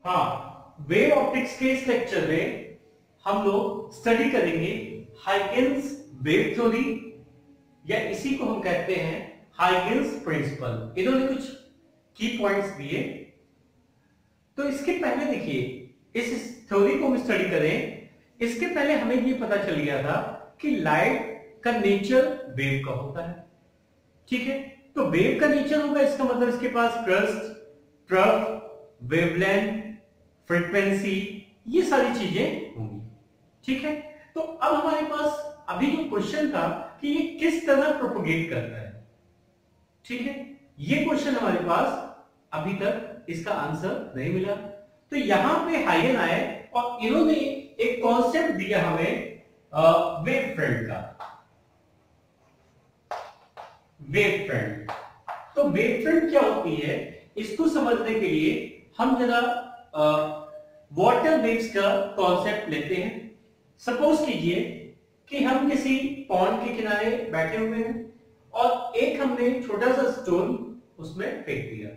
हाँ, wave optics के इस लेक्चर में हम लोग स्टडी करेंगे हाइगेन्स वेव थ्योरी, या इसी को हम कहते हैं हाइगेन्स प्रिंसिपल। इन्होंने कुछ की पॉइंट्स दिए। तो इसके पहले देखिए, इस थ्योरी को हम स्टडी करें, इसके पहले हमें ये पता चल गया था कि लाइट का नेचर वेव का होता है। ठीक है, तो वेव का नेचर होगा, इसका मतलब इसके पास क्रस्ट, ट्रफ, वेवलेंथ, फ्रीक्वेंसी, ये सारी चीजें होंगी। ठीक है, तो अब हमारे पास अभी जो क्वेश्चन था कि ये किस तरह प्रोपोगेट करता है। ठीक है, ये क्वेश्चन हमारे पास अभी तक इसका आंसर नहीं मिला। तो यहां पे हाइगन आए और इन्होंने एक कॉन्सेप्ट दिया हमें वेव फ्रंट का। वेव फ्रंट, तो वेव फ्रंट क्या होती है, इसको समझने के लिए हम जरा वाटर वेव्स का कॉन्सेप्ट लेते हैं। सपोज कीजिए कि हम किसी पॉन्ड के किनारे बैठे हुए हैं और एक हमने छोटा सा स्टोन उसमें फेंक दिया।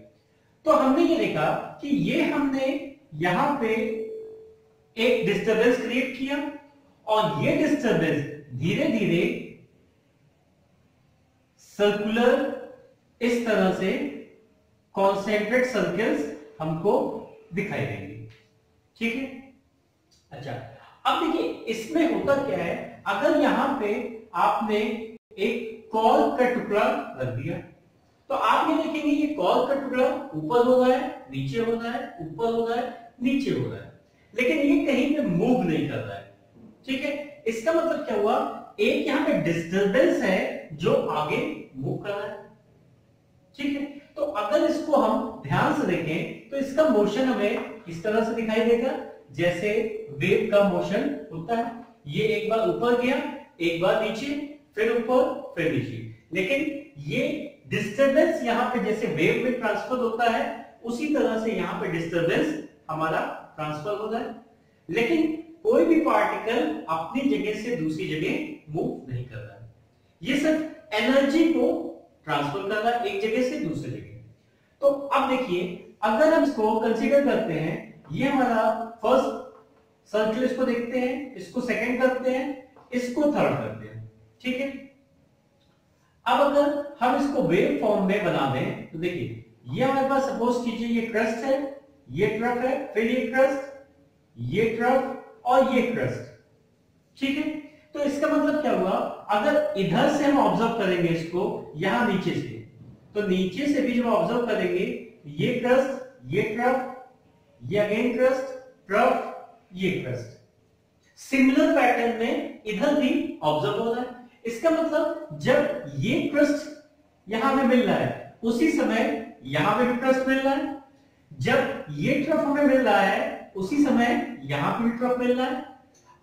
तो हमने ये देखा कि ये हमने यहां पे एक डिस्टरबेंस क्रिएट किया और ये डिस्टरबेंस धीरे धीरे सर्कुलर इस तरह से कॉन्सेंट्रेट सर्कल्स हमको दिखाई देंगे। ठीक है, अच्छा अब देखिए इसमें होता क्या है, अगर यहां पे आपने एक कॉर्क का टुकड़ा रख दिया तो आप ये देखेंगे ये कॉर्क का टुकड़ा ऊपर हो रहा है, नीचे हो रहा है, ऊपर हो रहा है, नीचे हो रहा है, लेकिन ये कहीं पे मूव नहीं कर रहा है। ठीक है, इसका मतलब क्या हुआ, एक यहां पे डिस्टरबेंस है जो आगे मूव कर रहा है। ठीक है, तो अगर इसको हम ध्यान से देखें तो इसका मोशन हमें इस तरह से दिखाई देगा जैसे वेव का मोशन होता है। ये एक बार ऊपर गया, एक बार नीचे, फिर ऊपर, फिर नीचे, लेकिन ये डिस्टरबेंस यहां पे जैसे वेव में ट्रांसफर होता है उसी तरह से यहां पे डिस्टरबेंस हमारा ट्रांसफर हो रहा है, लेकिन कोई भी पार्टिकल अपनी जगह से दूसरी जगह मूव नहीं कर रहा है। ये सिर्फ एनर्जी को ट्रांसफर कर रहा है एक जगह से दूसरी जगह। तो अब देखिए, अगर हम इसको कंसीडर करते हैं, ये हमारा फर्स्ट सर्कल, इसको देखते हैं, इसको सेकंड करते हैं, इसको थर्ड करते हैं। ठीक है, अब अगर हम इसको वेव फॉर्म में बना दें तो देखिए ये हमारे पास सपोज कीजिए ये क्रस्ट है, ये ट्रफ है, फिर ये क्रस्ट, ये ट्रफ और ये क्रस्ट। ठीक है, तो इसका मतलब क्या हुआ, अगर इधर से हम ऑब्जर्व करेंगे इसको यहां नीचे से, तो नीचे से भी जब ऑब्जर्व करेंगे ये क्रस्ट, ये ट्रफ, ये अगेन क्रस्ट, ट्रफ, ये क्रस्ट, सिमिलर पैटर्न में इधर भी ऑब्जर्व हो रहा है। इसका मतलब जब ये क्रस्ट यहां पे मिल रहा है उसी समय यहां पे भी क्रस्ट मिल रहा है, जब ये ट्रफ हमें मिल रहा है उसी समय यहां पे भी ट्रफ मिल रहा है,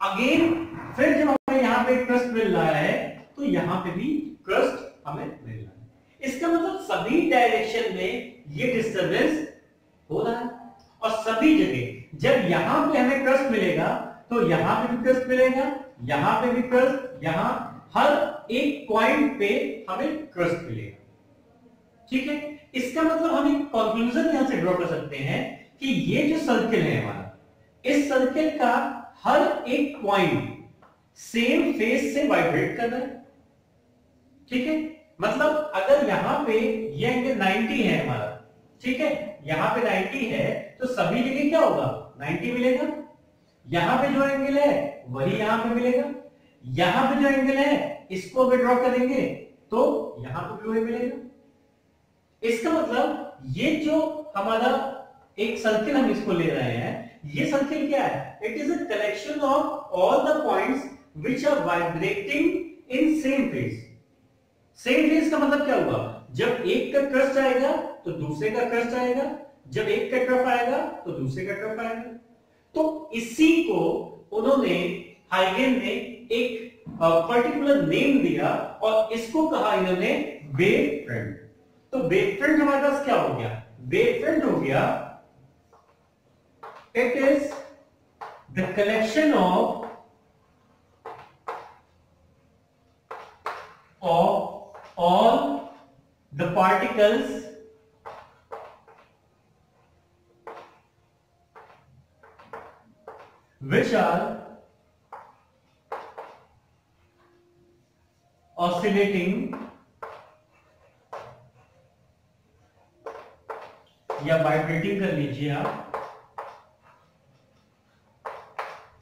अगेन फिर जब हमें यहां पे क्रस्ट मिल रहा है तो यहां पे भी क्रस्ट हमें मिल रहा है। इसका मतलब सभी डायरेक्शन में ये डिस्टरबेंस हो रहा है और सभी जगह जब यहां पे हमें क्रस्ट मिलेगा तो यहां पे भी क्रस्ट मिलेगा, यहां पे भी क्रस्ट, यहां हर एक पॉइंट पे हमें क्रस्ट मिलेगा। ठीक है, इसका मतलब हम एक कंक्लूजन यहां से ड्रॉ कर सकते हैं कि ये जो सर्कल है हमारा, इस सर्कल का हर एक पॉइंट सेम फेज से वाइब्रेट कर रहा है। ठीक है, मतलब अगर यहां पे ये एंगल 90 है हमारा, ठीक है, यहां पे 90 है तो सभी जगह क्या होगा, 90 मिलेगा। यहां पे जो एंगल है वही यहां पे मिलेगा, यहां पे जो एंगल है इसको अगर ड्रॉ करेंगे तो यहां पे भी वही मिलेगा। इसका मतलब ये जो हमारा एक सर्कल हम इसको ले रहे हैं, ये सर्कल क्या है, it is a collection of all the points which are vibrating in same phase. Same phase का मतलब क्या हुआ, जब एक का क्रस्ट आएगा तो दूसरे का क्रस्ट आएगा, जब एक का ट्रफ आएगा तो दूसरे का ट्रफ आएगा। तो इसी को उन्होंने, हाइगन ने एक पर्टिकुलर नेम दिया और इसको कहा इन्होंने वेव फ्रंट। तो वेव फ्रंट हमारे पास क्या हो गया, वेव फ्रंट हो गया, it is the collection of all the particles which are oscillating या वाइब्रेटिंग कर लीजिए आप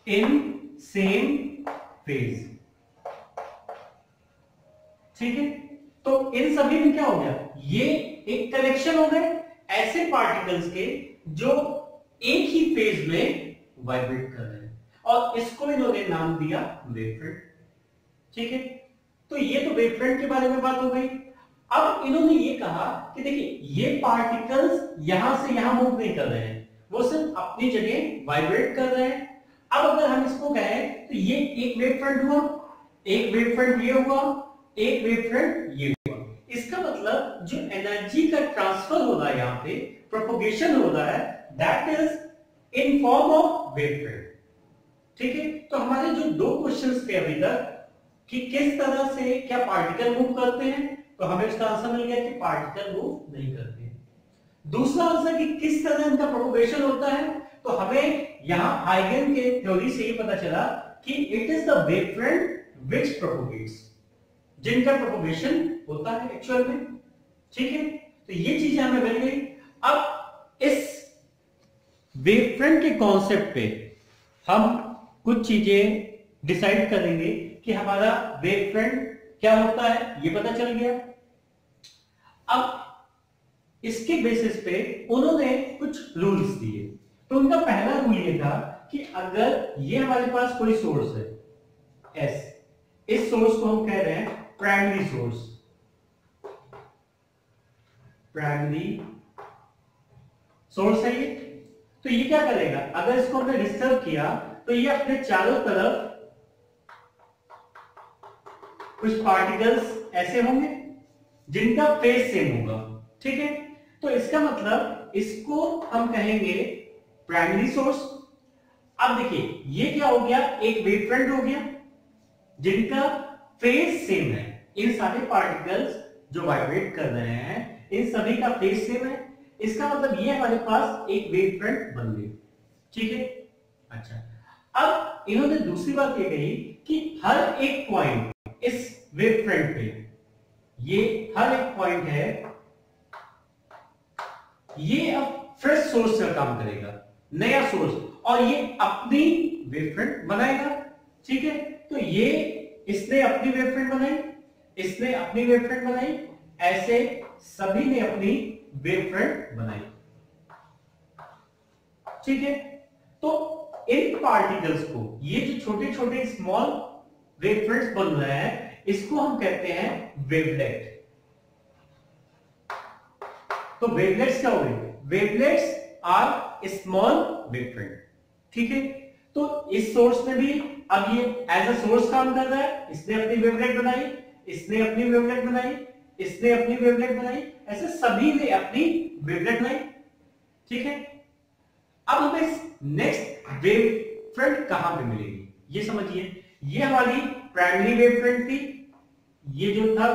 इन सेम फेज। ठीक है, तो इन सभी में क्या हो गया, ये एक कलेक्शन हो गए ऐसे पार्टिकल्स के जो एक ही फेज में वाइब्रेट कर रहे हैं, और इसको इन्होंने नाम दिया वेवफ्रंट। ठीक है, तो ये तो वेवफ्रंट के बारे में बात हो गई। अब इन्होंने ये कहा कि देखिए ये पार्टिकल्स यहां से यहां मूव नहीं कर रहे हैं, वो सिर्फ अपनी जगह वाइब्रेट कर रहे हैं। अब अगर हम इसको कहें तो ये एक वेवफ्रंट हुआ, एक वेवफ्रंट ये हुआ, एक वेवफ्रंट ये हुआ। इसका मतलब जो एनर्जी का ट्रांसफर हो रहा है, यहां पे प्रोपगेशन हो रहा है, that is in form of wavefront. ठीक है, तो हमारे जो दो क्वेश्चंस थे अभी तक कि किस तरह से क्या पार्टिकल मूव करते हैं, तो हमें इसका आंसर मिल गया कि पार्टिकल मूव नहीं करते। दूसरा आंसर कि किस तरह इनका प्रोपगेशन होता है, तो हमें यहां हाइगन के थ्योरी से ही पता चला कि it is the wavefront which propagates, जिनका प्रोपगेशन होता है एक्चुअल में। ठीक है, तो ये चीजें हमें मिल गई। अब इस वेवफ्रंट के कॉन्सेप्ट पे हम कुछ चीजें डिसाइड करेंगे कि हमारा वेवफ्रंट क्या होता है, ये पता चल गया। अब इसके बेसिस पे उन्होंने कुछ रूल्स दिए। तो उनका पहला रूल ये था कि अगर ये हमारे पास कोई सोर्स है एस, इस सोर्स को हम कह रहे हैं प्राइमरी सोर्स, प्राइमरी सोर्स है ये। तो ये क्या करेगा, अगर इसको हमने डिस्टर्ब किया तो ये अपने चारों तरफ कुछ पार्टिकल्स ऐसे होंगे जिनका फेज सेम होगा। ठीक है, तो इसका मतलब इसको हम कहेंगे प्राइमरी सोर्स। अब देखिए ये क्या हो गया, एक वेवफ्रंट हो गया जिनका फेज सेम है। इन सारे पार्टिकल्स जो वाइब्रेट कर रहे हैं इन सभी का फेज सेम है, इसका मतलब ये हमारे पास एक वेवफ्रंट बन गई। ठीक है, अच्छा अब इन्होंने दूसरी बात ये कही कि हर एक पॉइंट इस वेवफ्रंट पे, ये हर एक पॉइंट है, ये अब फ्रेश सोर्स का काम करेगा, नया सोर्स, और ये अपनी वेवफ्रंट बनाएगा। ठीक है, तो ये इसने अपनी वेवफ्रंट बनाई, इसने अपनी वेवफ्रंट बनाई, ऐसे सभी ने अपनी वेवफ्रंट बनाई। ठीक है, तो इन पार्टिकल्स को, ये जो छोटे छोटे स्मॉल वेवफ्रंट्स बन रहे हैं, इसको हम कहते हैं वेवलेट। तो वेवलेट्स क्या हो गए, वेवलेट्स आर स्मॉल वेवफ्रंट। ठीक है, तो इस सोर्स में भी अब ये एज अ सोर्स काम कर रहा है, इसने अपनी वेवलेट बनाई, इसने अपनी वेवलेट बनाई, इसने अपनी वेवलेट बनाई, ऐसे सभी ने अपनी वेवलेट बनाई। ठीक है, अब हमें नेक्स्ट वेवफ्रंट कहां पे मिलेगी ये समझिए। ये हमारी प्राइमरी वेवफ्रंट थी, ये जो था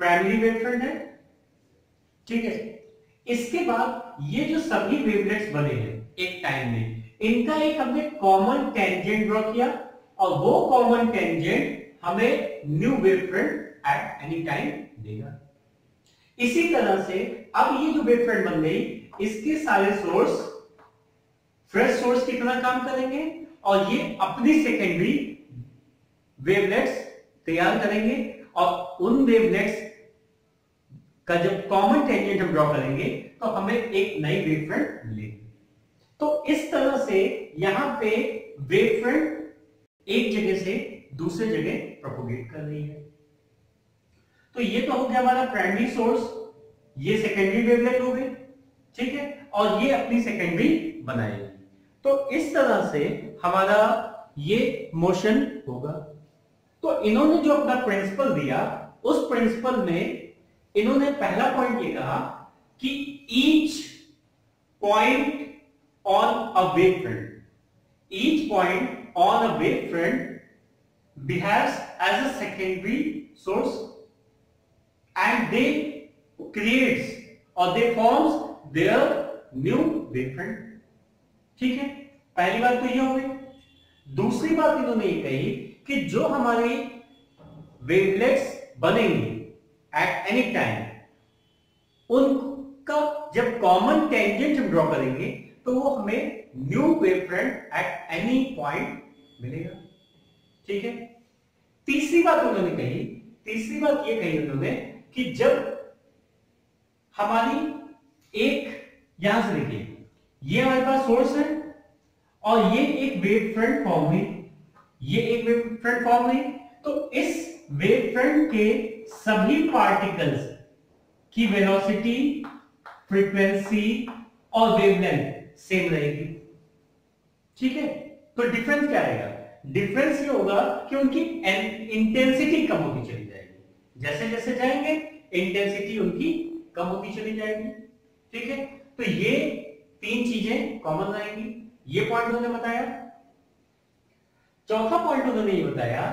प्राइमरी वेवफ्रंट है। ठीक है, इसके बाद ये जो सभी वेवलेट्स बने हैं एक टाइम में, इनका एक हमने कॉमन टेंजेंट ड्रॉ किया, और वो कॉमन टेंजेंट हमें new wavefront at any time देगा। इसी तरह से अब ये जो वेवफ्रंट बन गई, इसके सारे सोर्स फ्रेश सोर्स की तरह काम करेंगे, और ये अपनी सेकेंडरी वेवलेट्स तैयार करेंगे, और उन वेवलेट्स का जब कॉमन टेंजेंट हम ड्रॉ करेंगे तो हमें एक नई वेवफ्रंट मिलेगी। तो इस तरह से यहां पे वेवफ्रंट एक जगह से दूसरे जगह प्रोपोगेट कर रही है। तो ये तो हो गया हमारा प्राइमरी सोर्स, ये सेकेंडरी वेवलेट हो गई। ठीक है, और ये अपनी सेकेंडरी बनाएगी। तो इस तरह से हमारा ये मोशन होगा। तो इन्होंने जो अपना प्रिंसिपल दिया, उस प्रिंसिपल में इन्होंने पहला पॉइंट ये कहा कि each point on a wavefront, each point on a wavefront behaves as a secondary source and they creates और they forms their new wavefront. ठीक है, पहली बात तो ये हो गई। दूसरी बात इन्होंने ये कही कि जो हमारे वेवलेट्स बनेंगे एट एनी टाइम, उनका जब कॉमन टेंजेंट हम ड्रॉ करेंगे तो वो हमें new wave front at any point मिलेगा। ठीक है। तीसरी बात उन्होंने कही, तीसरी बात ये कही उन्होंने कि जब हमारी एक, यहां से देखिए ये हमारे पास सोर्स है और ये एक वेव फ्रंट फॉर्म हुई, ये एक वेव फ्रंट फॉर्म हुई, तो इस वेव फ्रंट के सभी पार्टिकल्स की वेलोसिटी, फ्रीक्वेंसी और वेवलेंथ सेम रहेगी। ठीक है। तो डिफरेंस क्या आएगा? डिफरेंस ये होगा कि उनकी इंटेंसिटी कम होती चली जाएगी, जैसे जैसे जाएंगे इंटेंसिटी उनकी कम होती चली जाएगी। ठीक है। तो ये तीन चीजें कॉमन रहेंगी, ये पॉइंट उन्होंने बताया। चौथा पॉइंट उन्होंने ये बताया,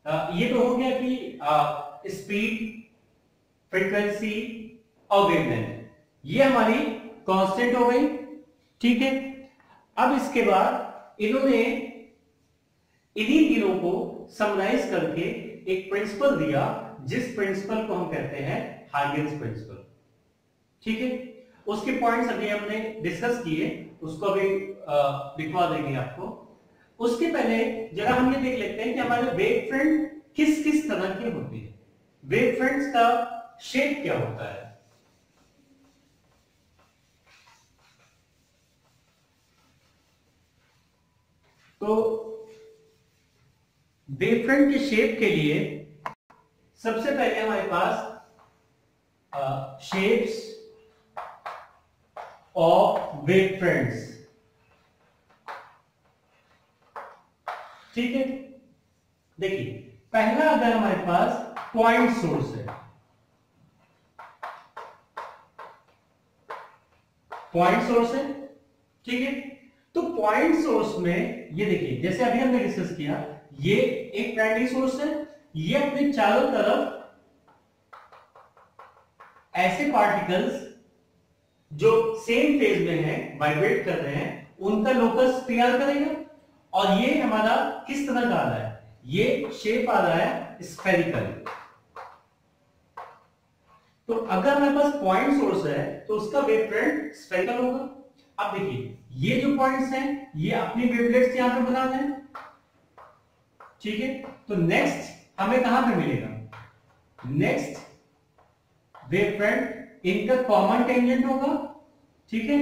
ये तो हो गया कि स्पीड, फ्रीक्वेंसी और वेवलेंथ ये हमारी कांस्टेंट हो गई। ठीक है। अब इसके बाद इन्होंने इन्हीं तीनों को समराइज करके एक प्रिंसिपल दिया, जिस प्रिंसिपल को हम कहते हैं हाइगेन्स प्रिंसिपल। ठीक है। उसके पॉइंट्स अभी हमने डिस्कस किए, उसको अभी लिखवा देंगे आपको। उसके पहले जरा हम ये देख लेते हैं कि हमारे वेव फ्रंट किस किस तरह के होते हैं, वेव फ्रंट्स का शेप क्या होता है। तो वेव फ्रंट के शेप के लिए सबसे पहले हमारे पास शेप्स ऑफ वेव फ्रंट्स। ठीक है। देखिए पहला अगर हमारे पास पॉइंट सोर्स है, पॉइंट सोर्स है। ठीक है। तो पॉइंट सोर्स में ये देखिए जैसे अभी हमने डिस्कस किया, ये एक प्राइमरी सोर्स है, ये अपने चारों तरफ ऐसे पार्टिकल्स जो सेम फेज में हैं, वाइब्रेट कर रहे हैं, उनका लोकस तैयार करेगा। और ये हमारा किस तरह का आ रहा है, ये शेप आ रहा है स्फेरिकल। तो अगर हमारे पास पॉइंट सोर्स है तो उसका वेव फ्रंट स्फेरिकल होगा। अब देखिए ये जो पॉइंट्स हैं ये अपनी वेवलेट्स यहां पे बना रहे हैं। ठीक है। तो नेक्स्ट हमें कहां पे मिलेगा, नेक्स्ट वेव फ्रंट इनका कॉमन टेंजेंट होगा। ठीक है।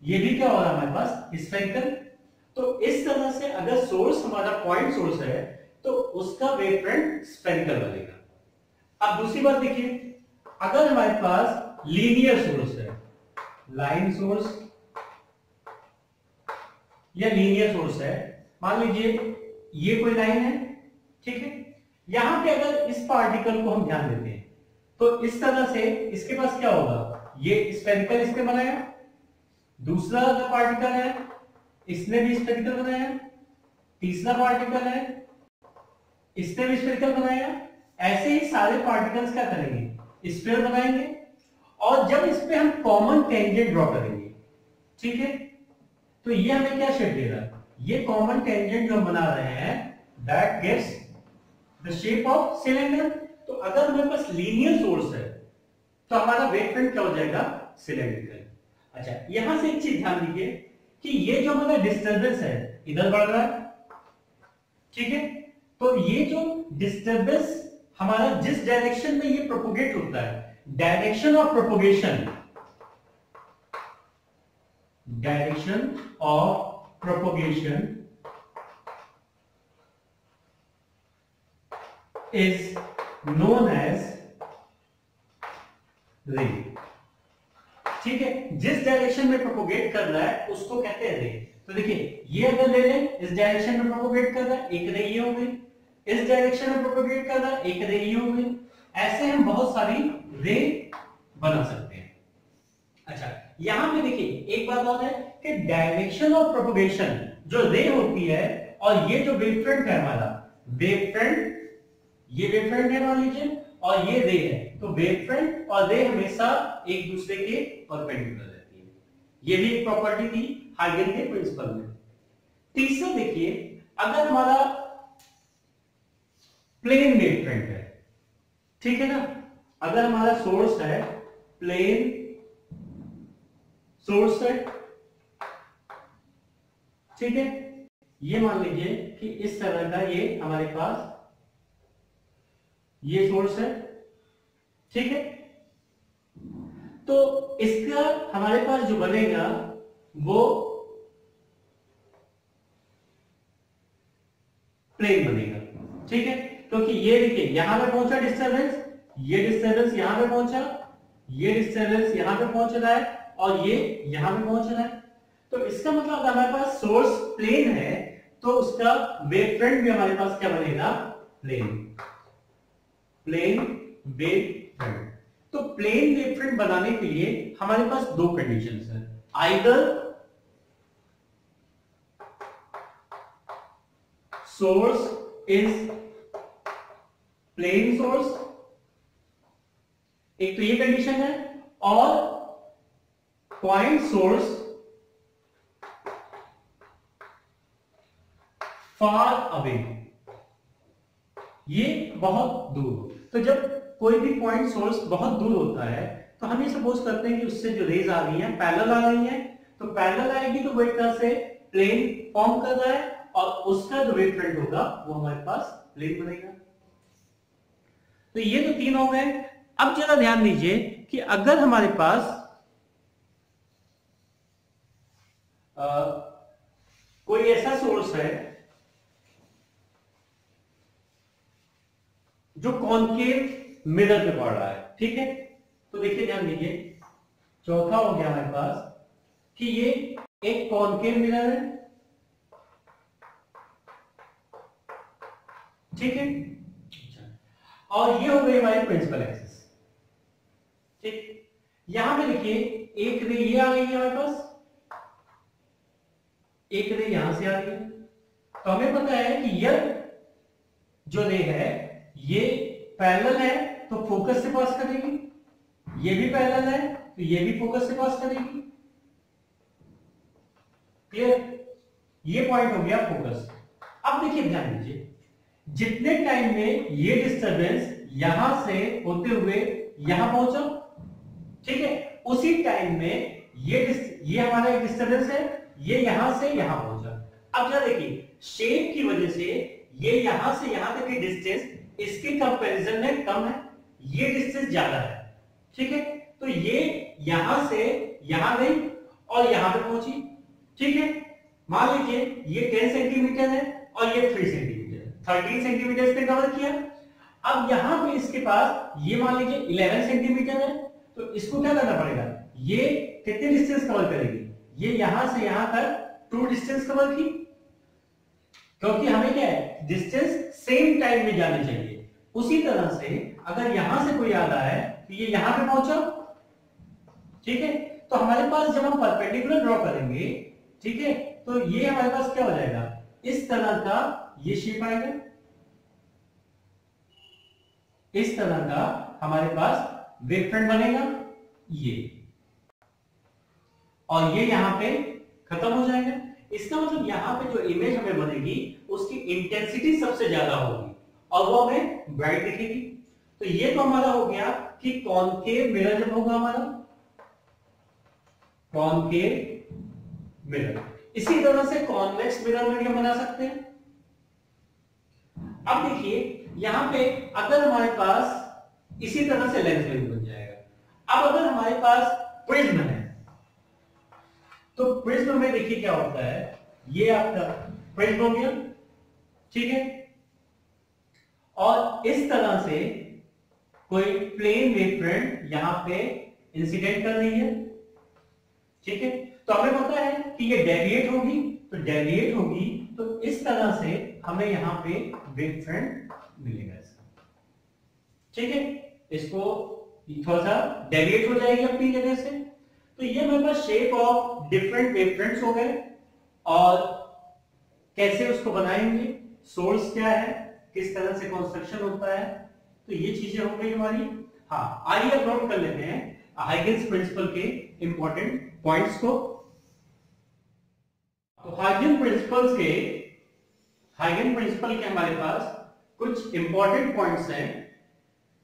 ये भी क्या हो रहा है हमारे पास स्फेरिकल। तो इस तरह से अगर सोर्स हमारा पॉइंट सोर्स है तो उसका वेव फ्रंट स्फेरिकल बनेगा। अब दूसरी बात देखिए, अगर हमारे पास लीनियर सोर्स है, लाइन सोर्स या लीनियर सोर्स है, मान लीजिए ये कोई लाइन है। ठीक है। यहां पे अगर इस पार्टिकल को हम ध्यान देते हैं तो इस तरह से इसके पास क्या होगा, ये स्फेरिकल इसने बनाया, दूसरा जो पार्टिकल है इसने भी स्फेरिकल बनाया, तीसरा पार्टिकल है इसने भी स्फेरिकल बनाया। ऐसे ही सारे पार्टिकल्स क्या करेंगे, स्फीयर बनाएंगे। और जब इस पे हम कॉमन टेंजेंट ड्रॉ करेंगे, ठीक है, तो ये हमें क्या शेप दे रहा है, ये कॉमन टेंजेंट जो हम बना रहे हैं that gives the shape of cylinder. तो अगर हमारे पास लीनियर सोर्स है तो हमारा वेव फ्रंट क्या हो जाएगा, सिलेंड्रिकल। अच्छा, यहां से एक चीज ध्यान दीजिए कि ये जो हमारा डिस्टर्बेंस है इधर बढ़ रहा है। ठीक है। तो ये जो डिस्टर्बेंस हमारा जिस डायरेक्शन में ये प्रोपोगेट होता है, direction of propagation, direction of propagation is known as रे। ठीक है, जिस डायरेक्शन में प्रोपोगेट कर रहा है उसको कहते हैं रे। तो देखिए ये अगर ले लें, इस डायरेक्शन में प्रोपोगेट कर रहा है, एक रे ये हो गई, इस डायरेक्शन में प्रोपोगेट कर रहा है, एक रे ये हो गई। ऐसे हम बहुत सारी रे बना सकते हैं। अच्छा, यहां पे देखिए एक बात और है कि डायरेक्शन ऑफ प्रोपोगेशन जो रे होती है और ये जो वेव फ्रंट है हमारा, वेव फ्रंट, ये वेव फ्रंट है मान लीजिए और ये रे है, तो वेव फ्रंट और रे हमेशा एक दूसरे के परपेंडिकुलर रहती है। ये भी एक प्रॉपर्टी थी हाइगन के प्रिंसिपल में। तीसरा देखिए, अगर हमारा प्लेन वेव फ्रंट है, ठीक है ना, अगर हमारा सोर्स है प्लेन सोर्स है, ठीक है, ये मान लीजिए कि इस तरह का ये हमारे पास ये सोर्स है, ठीक है, तो इसका हमारे पास जो बनेगा वो प्लेन बनेगा, ठीक है, क्योंकि ये देखिए यहां पे पहुंचा डिस्टरबेंस, ये डिस्टरबेंस यहां पे पहुंचा, ये डिस्टरबेंस यहां पे पहुंच रहा है और ये यहां पे पहुंच रहा है। तो इसका मतलब अगर हमारे पास सोर्स प्लेन है तो उसका वेव फ्रंट भी हमारे पास क्या बनेगा, प्लेन, प्लेन वेव फ्रंट। तो प्लेन वेव फ्रंट बनाने के लिए हमारे पास दो कंडीशंस हैं, either source is plane source, एक तो ये कंडीशन है, और पॉइंट सोर्स फार अवे, ये बहुत दूर। तो जब कोई भी पॉइंट सोर्स बहुत दूर होता है तो हम ये सपोज करते हैं कि उससे जो रेज आ रही है पैरेलल आ रही है, तो पैरेलल आएगी तो वो एक तरह से प्लेन फॉर्म कर रहा है और उसका जो वेव फ्रंट होगा वो हमारे पास प्लेन बनेगा। तो ये तो तीन हो गए। अब जरा ध्यान दीजिए कि अगर हमारे पास कोई ऐसा सोर्स है जो कॉनकेव मिरर पे पड़ रहा है, ठीक है, तो देखिए ध्यान दीजिए, चौथा हो गया हमारे पास कि ये एक कॉनकेव मिरर है, ठीक है, और ये हो गई हमारी प्रिंसिपल एक्सिस, ठीक। यहां पे देखिए एक रे ये आ गई है हमारे पास, एक रे यहां से आ रही है, तो हमें पता है कि यह जो रे है ये पैरेलल है तो फोकस से पास करेगी, ये भी पैरेलल है तो ये भी फोकस से पास करेगी, क्लियर, ये पॉइंट हो गया फोकस। अब देखिए ध्यान दीजिए, जितने टाइम में ये डिस्टरबेंस यहां से होते हुए यहां पहुंचा, ठीक है, उसी टाइम में ये हमारा एक डिस्टरबेंस है, ये यहां से यहां पहुंचा। अब जरा देखिए शेप की वजह से ये यहां से यहां तक की डिस्टेंस इसके कंपैरिजन में कम है, ये डिस्टेंस ज्यादा है, ठीक है, तो ये यहां से यहां गई और यहां पे पहुंची, ठीक है, मान लीजिए ये 10 सेंटीमीटर है और ये 3 सेंटीमीटर, 13 सेंटीमीटर पे कवर किया। अब यहां पे इसके पास ये मान लीजिए 11 सेंटीमीटर है, तो इसको क्या करना पड़ेगा, ये कितने डिस्टेंस कवर करेगी, ये यहां से यहां तक 2 डिस्टेंस कवर की, क्योंकि हमें क्या है डिस्टेंस सेम टाइम में जानी चाहिए। उसी तरह से अगर यहां से कोई आता है तो ये यहां पे पहुंचा, ठीक है, तो हमारे पास जब हम परपेंडिकुलर ड्रॉ करेंगे, ठीक है, तो ये हमारे पास क्या हो जाएगा, इस तरह का ये शेप आएगा, इस तरह का हमारे पास वेव फ्रंट बनेगा, ये, और ये यहां पे खत्म हो जाएगा। इसका मतलब यहां पे जो इमेज हमें बनेगी उसकी इंटेंसिटी सबसे ज्यादा होगी और वो हमें ब्राइट दिखेगी। तो ये तो हमारा हो गया कि कॉनकेव मिरर जब होगा हमारा, कॉनकेव मिरर। इसी तरह से कॉन्वेक्स मिरर में भी हम बना सकते हैं। अब देखिए यहां पे अगर हमारे पास इसी तरह से लेंस वेव बन जाएगा। अब अगर हमारे पास प्रिज्म है तो प्रिज्म में देखिए क्या होता है, ये आपका प्रिज्म हो गया, ठीक है, और इस तरह से कोई प्लेन वेव फ्रंट यहां पे इंसिडेंट कर रही है, ठीक है, तो हमें पता है कि ये डेविएट होगी, तो डेविएट होगी तो इस तरह से हमें यहां पे वेव फ्रंट मिलेगा इसका, ठीक है, इसको थोड़ा सा डेविएट हो जाएगी अपनी जगह से। तो ये हमारे पास shape of different wave fronts हो गए, और कैसे उसको बनाएंगे, सोर्स क्या है, किस तरह से कंस्ट्रक्शन होता है, तो ये चीजें हो गई हमारी। हाँ, आइए अब नोट कर लेते हैं हाइगेन्स प्रिंसिपल के इंपॉर्टेंट पॉइंट्स को। तो हाइगन प्रिंसिपल के हमारे पास कुछ इंपॉर्टेंट पॉइंट्स हैं।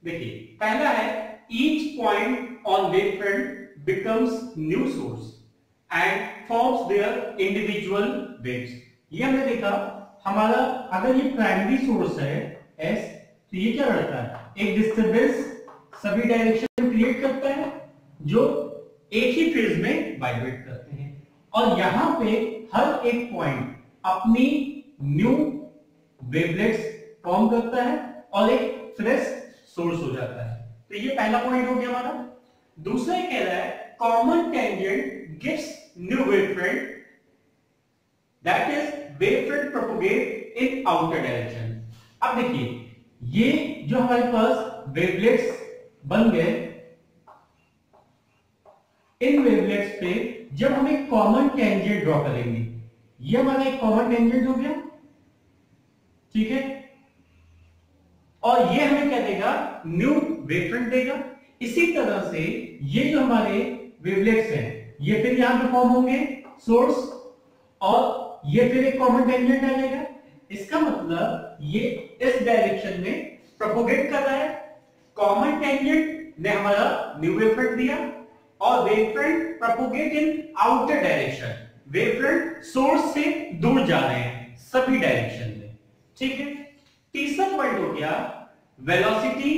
देखिए, पहला है each point on wave front becomes new source and forms their individual waves. ये हमने देखा, हमारा अगर ये प्राइमरी सोर्स है एस, तो ये क्या करता है, एक डिस्टरबेंस सभी डायरेक्शन में क्रिएट करता है जो एक ही फेज में वाइब्रेट करते हैं, और यहां पे हर एक पॉइंट अपनी न्यू वेवलेट्स फॉर्म करता है और एक फ्रेश सोर्स हो जाता है। तो ये पहला पॉइंट हो गया हमारा। दूसरा कह रहा है common tangent gives new wavefront, that is wavefront propagate in outer direction. अब देखिए, ये जो हमारे पास वेवलेट्स बन गए, इन वेवलेट्स पे जब हम एक कॉमन टेंजेंट ड्रॉ करेंगे, ये हमारा एक कॉमन टेंजेंट हो गया, ठीक है, और ये हमें क्या देगा, न्यू वेवफ्रंट देगा। इसी तरह से ये जो हमारे वेवलेट्स हैं, ये फिर यहां पे फॉर्म होंगे सोर्स, और ये फिर एक कॉमन टेंजेंट आ जाएगा। इसका मतलब ये इस डायरेक्शन में प्रोपोगेट कर रहा है। कॉमन टेंजेंट ने हमारा न्यू वेवफ्रंट दिया, और वेवफ्रंट प्रोपोगेट इन आउटर डायरेक्शन, वेवफ्रंट सोर्स से दूर जा रहे हैं सभी डायरेक्शन में, ठीक है। तीसरा पॉइंट हो गया वेलोसिटी,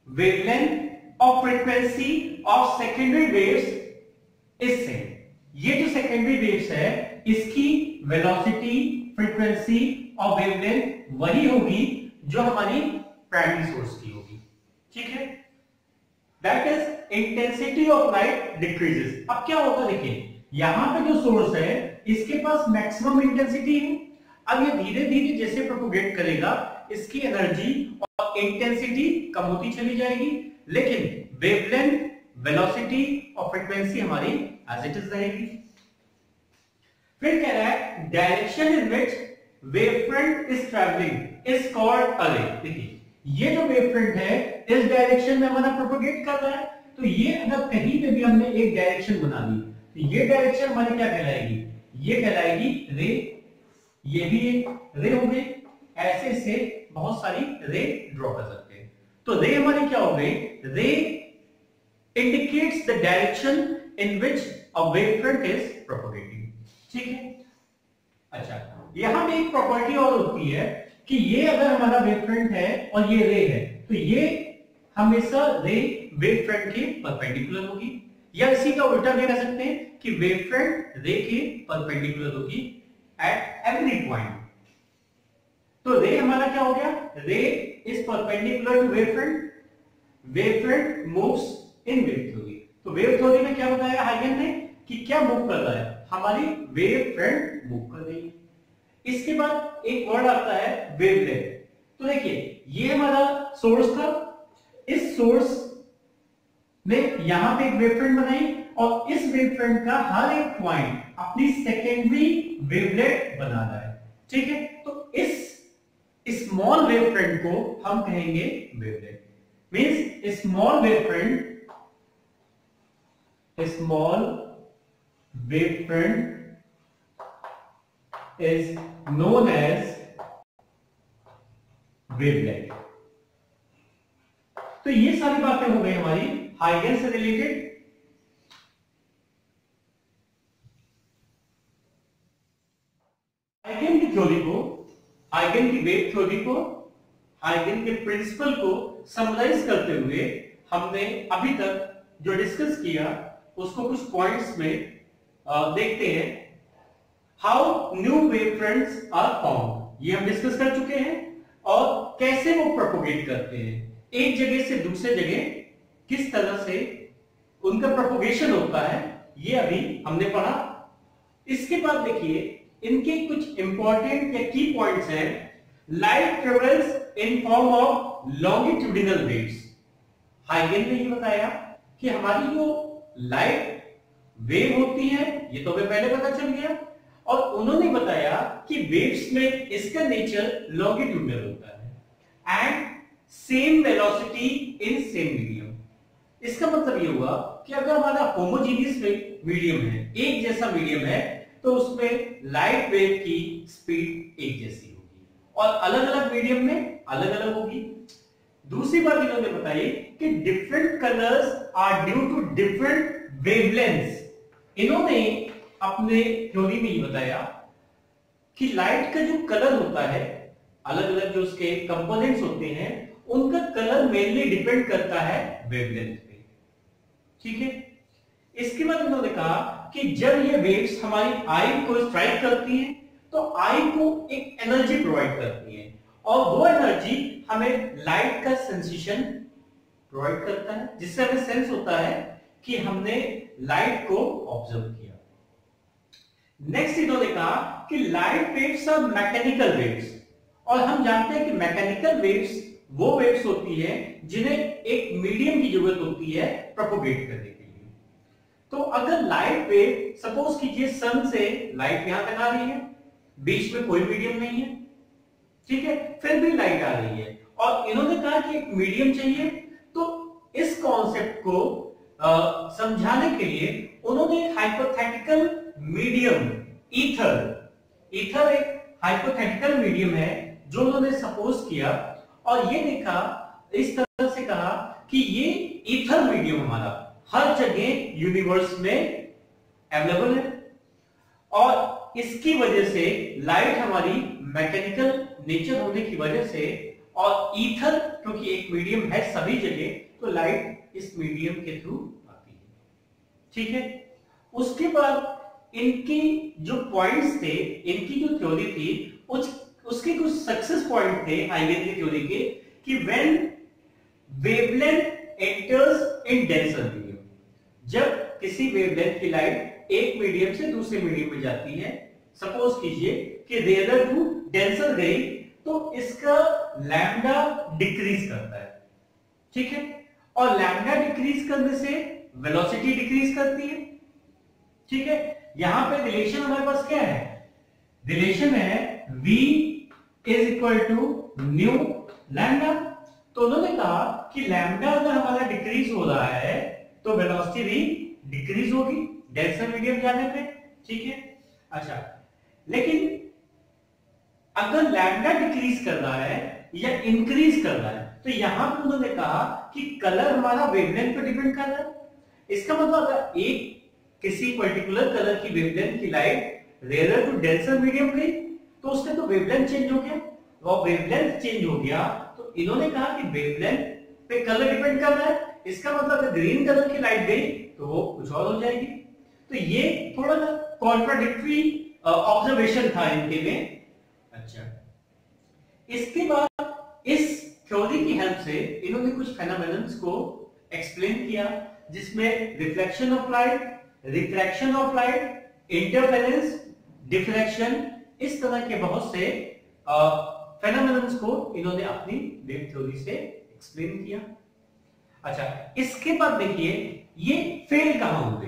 वेवलेंथ और frequency of secondary waves is same. ये जो सेकेंडरी वेव्स है, इसकी वेलोसिटी, फ्रीक्वेंसी और वेवलेंथ वही होगी जो हमारी प्राइमरी सोर्स की होगी, ठीक है। That is intensity of light decreases. अब क्या होगा, देखिए यहां पे जो सोर्स है इसके पास मैक्सिमम इंटेंसिटी है। अब ये धीरे धीरे जैसे प्रोपोगेट करेगा, इसकी एनर्जी और इंटेंसिटी कम होती चली जाएगी, लेकिन वेवलेंथ, वेलोसिटी और फ्रीक्वेंसी हमारी एज इट इज रहेगी। फिर कह रहा है direction in which wavefront is travelling is called a रे। देखिए, ये जो वेवफ्रंट है इस डायरेक्शन में हमारा प्रोपोगेट कर रहा है, तो ये अगर कहीं पे भी हमने एक डायरेक्शन बना दी, तो ये डायरेक्शन हमारी क्या कहलाएगी, ये कहलाएगी रे। ये भी एक रे हो गई। ऐसे से बहुत सारी रे ड्रॉ कर सकते हैं। तो रे हमारी क्या हो गई, रे indicates the direction in which a wavefront is propagating, ठीक है। अच्छा, यहां पे एक प्रॉपर्टी और होती है कि ये अगर हमारा वेवफ्रंट है और ये रे है, तो ये हमेशा रे वेवफ्रंट के परपेंडिकुलर होगी, या इसी का उल्टा भी कह सकते हैं कि वेवफ्रंट रे के परपेंडिकुलर होगी एट एवरी पॉइंट। तो रे हमारा क्या हो गया, ray is perpendicular to wavefront, wavefront moves in wave theory. तो वेव थ्योरी में क्या बताया हाइगन ने कि क्या मूव कर रहा है, हमारी वेवफ्रंट मूव कर रही है। इसके बाद एक वर्ड आता है वेवलेंथ। तो देखिए, ये हमारा सोर्स था, इस सोर्स ने यहां पे एक वेवफ्रंट बनाई, और इस वेवफ्रंट का हर एक पॉइंट अपनी सेकेंडरी वेवलेट बना रहा है, ठीक है। तो इस स्मॉल वेवफ्रंट को हम कहेंगे wavelet. Means small wavefront is known as wavelet। तो ये सारी बातें हो गई हमारी हाइगन से रिलेटेड। हाइगन की थ्योरी को, हाइगन की वेव थ्योरी को, हाइगन के प्रिंसिपल को समराइज करते हुए हमने अभी तक जो डिस्कस किया उसको कुछ पॉइंट्स में देखते हैं। हाउ न्यू वेवफ्रंट्स आर फॉर्म्ड, ये हम डिस्कस कर चुके हैं, और कैसे वो प्रोपोगेट करते हैं एक जगह से दूसरे जगह, किस तरह से उनका प्रोपोगेशन होता है, ये अभी हमने पढ़ा। इसके बाद देखिए इनके कुछ इंपॉर्टेंट या की पॉइंट्स हैं। Light travels in form of longitudinal waves. हाइगन ने ये बताया कि हमारी जो लाइट वेव होती है, ये तो हमें पहले पता चल गया, और उन्होंने बताया कि वेव्स में इसका नेचर लॉन्गिट्यूडिनल होता है and same velocity in same medium. इसका मतलब ये हुआ कि अगर हमारा होमोजीनियस मीडियम है, एक जैसा मीडियम है, तो उसमें लाइट वेव की स्पीड एक जैसी होगी और अलग अलग मीडियम में अलग अलग होगी। दूसरी बात इन्होंने बताई कि different colours are due to different wavelengths. इन्होंने अपने थ्योरी में ये बताया कि लाइट का जो कलर होता है, अलग अलग जो उसके कंपोनेंट्स होते हैं, उनका कलर मेनली डिपेंड करता है वेवलेंथ पे। ठीक है। इसके बाद उन्होंने कहा कि जब ये वेव्स हमारी आई को स्ट्राइक करती हैं तो आई को एक एनर्जी प्रोवाइड करती है और वो एनर्जी हमें लाइट का सेंसेशन प्रोवाइड करता है, जिससे हमें सेंस होता है कि हमने लाइट को ऑब्जर्व किया। नेक्स्ट इन्होंने कहा कि light waves are mechanical waves और हम जानते हैं कि मैकेनिकल वेव्स वो वेव्स होती है जिन्हें एक मीडियम की जरूरत होती है प्रोपोगेट करने के लिए। तो अगर लाइट वेव सपोज कीजिए सन से लाइट यहां तक आ रही है, बीच में कोई मीडियम नहीं है, ठीक है, फिर भी लाइट आ रही है और इन्होंने कहा कि एक मीडियम चाहिए। तो इस कॉन्सेप्ट को समझाने के लिए उन्होंने एक हाइपोथेटिकल मीडियम ईथर एक हाइपोथेटिकल मीडियम है जो उन्होंने सपोज किया और ये देखा, इस तरह से कहा कि ये ईथर मीडियम हमारा हर जगह यूनिवर्स में अवेलेबल है और इसकी वजह से लाइट हमारी मैकेनिकल नेचर होने की वजह से और ईथर क्योंकि एक मीडियम है सभी जगह, तो लाइट इस मीडियम के थ्रू आती है। ठीक है। उसके बाद इनकी जो पॉइंट्स थे, इनकी जो थ्योरी थी, उसके कुछ सक्सेस पॉइंट थे हाइगन की थ्योरी के कि when wavelength enters in denser medium, जब किसी वेवलेंथ की लाइट एक मीडियम से दूसरे मीडियम में जाती है, सपोज कीजिए कि रेयर टू डेंसर गई, तो इसका लैम्डा डिक्रीज करता है। ठीक है। और लैम्डा डिक्रीज करने से वेलोसिटी डिक्रीज करती है। ठीक है। यहां पे रिलेशन हमारे पास क्या है? रिलेशन है v is equal to nu lambda. तो उन्होंने कहा कि लैम्डा अगर हमारा डिक्रीज हो रहा है तो वेलोसिटी भी डिक्रीज होगी डेंसर मीडियम जाने पे। ठीक है। अच्छा, लेकिन अगर लैम्डा डिक्रीज कर रहा है या इंक्रीज कर रहा है तो यहां पर उन्होंने कहा कि कलर हमारा वेवलेंथ पे डिपेंड कर रहा है। इसका मतलब अगर एक किसी पर्टिकुलर कलर की वेवलेंथ की light rare to denser medium गई तो उसका तो वेवलेंथ चेंज हो गया, वो वेवलेंथ चेंज हो गया तो इन्होंने कहा कि वेवलेंथ पे कलर डिपेंड कर रहा है। इसका मतलब अगर ग्रीन कलर की लाइट गई तो वो कुछ और हो जाएगी। तो ये थोड़ा सा कॉन्ट्राडिक्टरी ऑब्जर्वेशन था इनके में। अच्छा, इसके बाद इस थ्योरी की हेल्प से इन्होंने कुछ फेनोमेनन्स को एक्सप्लेन किया, जिसमें reflection of light, refraction of light, interference, diffraction, इस तरह के बहुत से फेनोमेनन्स को इन्होंने अपनी वेव थ्योरी से एक्सप्लेन किया। अच्छा, इसके बाद देखिए ये फेल कहां हुए।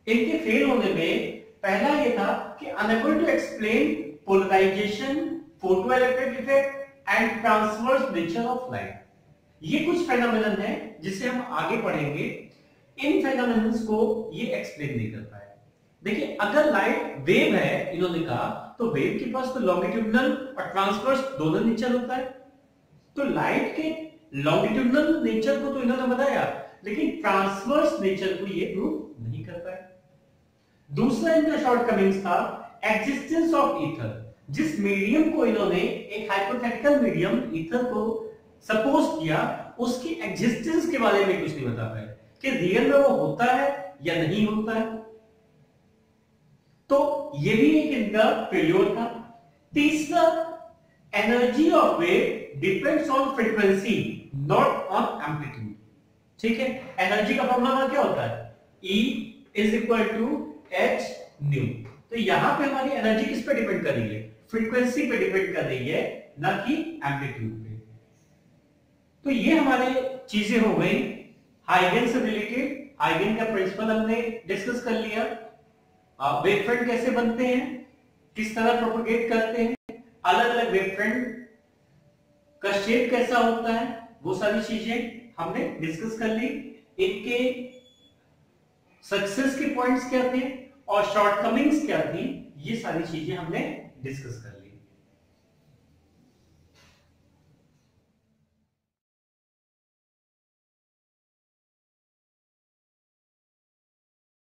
इनके फेल होने में पहला ये था कि unable to explain polarisation, photoelectric effect and transverse nature of light. ये कुछ फेनोमेनन है जिसे हम आगे पढ़ेंगे। इन फेनोमेनन्स को ये एक्सप्लेन नहीं कर पाए। देखिए, अगर लाइट वेव है, इन्होंने कहा, तो वेव के पास तो लॉन्गिट्यूडनल और ट्रांसवर्स दोनों नेचर होता है। तो लाइट के लॉन्गिट्यूडनल नेचर को तो इन्होंने बताया, लेकिन ट्रांसवर्स नेचर को ये प्रूव नहीं कर पाए। दूसरा इनका शॉर्टकमिंग्स था एग्जिस्टेंस ऑफ ईथर। जिस मीडियम को इन्होंने एक हाइपोथेटिकल मीडियम ईथर को सपोज किया, उसकी एग्जिस्टेंस के बारे में कुछ नहीं बता पाए कि रियल में वो होता है या नहीं होता है। तो ये भी एक इनका फेल्योर था। तीसरा, energy of wave depends on frequency not on amplitude. ठीक है। एनर्जी का फॉर्मूला क्या होता है? E is equal to h nu. तो यहां पे हमारी एनर्जी किस पे डिपेंड कर रही है? फ्रीक्वेंसी पे डिपेंड कर रही है, ना कि एम्पलीट्यूड पे। तो ये हमारे चीजें हो गई हाइगन से रिलेटेड। हाइगन का प्रिंसिपल हमने डिस्कस कर लिया, वेवफ्रंट कैसे बनते हैं, किस तरह प्रोपेगेट करते हैं, अलग अलग वेवफ्रंट का शेप कैसा होता है, वो सारी चीजें हमने डिस्कस कर ली। इनके सक्सेस के पॉइंट्स क्या थे और शॉर्टकमिंग्स क्या थी, ये सारी चीजें हमने डिस्कस कर ली।